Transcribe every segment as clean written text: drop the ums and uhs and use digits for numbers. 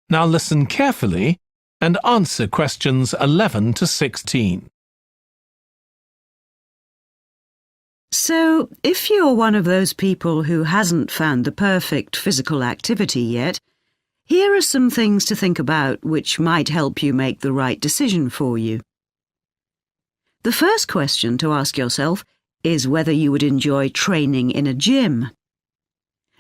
Now listen carefully and answer questions 11 to 16. So, if you're one of those people who hasn't found the perfect physical activity yet, here are some things to think about which might help you make the right decision for you. The first question to ask yourself is whether you would enjoy training in a gym.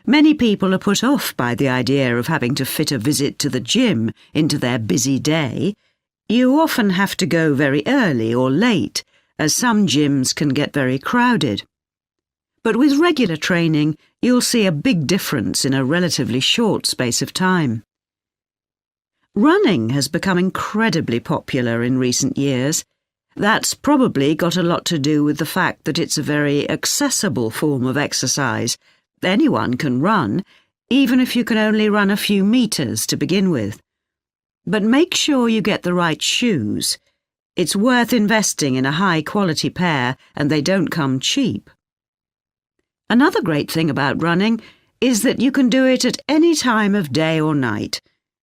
Many people are put off by the idea of having to fit a visit to the gym into their busy day. You often have to go very early or late, as some gyms can get very crowded. But with regular training, you'll see a big difference in a relatively short space of time. Running has become incredibly popular in recent years. That's probably got a lot to do with the fact that it's a very accessible form of exercise. Anyone can run, even if you can only run a few meters to begin with. But make sure you get the right shoes. It's worth investing in a high-quality pair, and they don't come cheap. Another great thing about running is that you can do it at any time of day or night.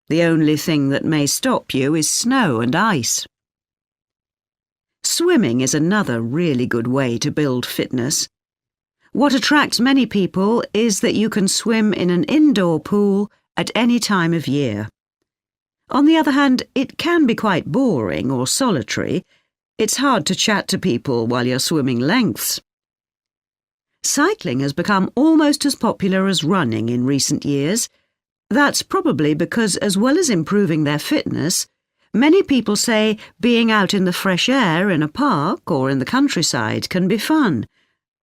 The only thing that may stop you is snow and ice. Swimming is another really good way to build fitness. What attracts many people is that you can swim in an indoor pool at any time of year. On the other hand, it can be quite boring or solitary. It's hard to chat to people while you're swimming lengths. Cycling has become almost as popular as running in recent years. That's probably because, as well as improving their fitness, many people say being out in the fresh air in a park or in the countryside can be fun,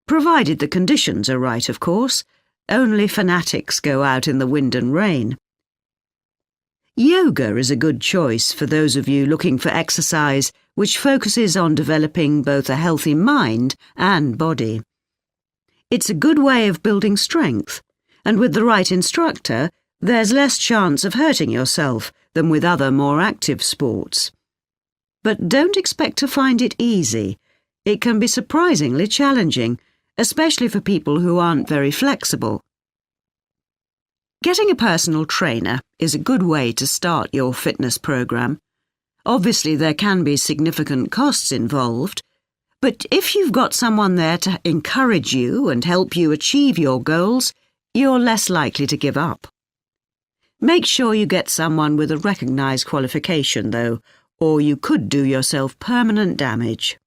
provided the conditions are right, of course. Only fanatics go out in the wind and rain. Yoga is a good choice for those of you looking for exercise which focuses on developing both a healthy mind and body. It's a good way of building strength, and with the right instructor, there's less chance of hurting yourself than with other more active sports. But don't expect to find it easy. It can be surprisingly challenging, especially for people who aren't very flexible. Getting a personal trainer is a good way to start your fitness program. Obviously, there can be significant costs involved, but if you've got someone there to encourage you and help you achieve your goals, you're less likely to give up. Make sure you get someone with a recognised qualification, though, or you could do yourself permanent damage.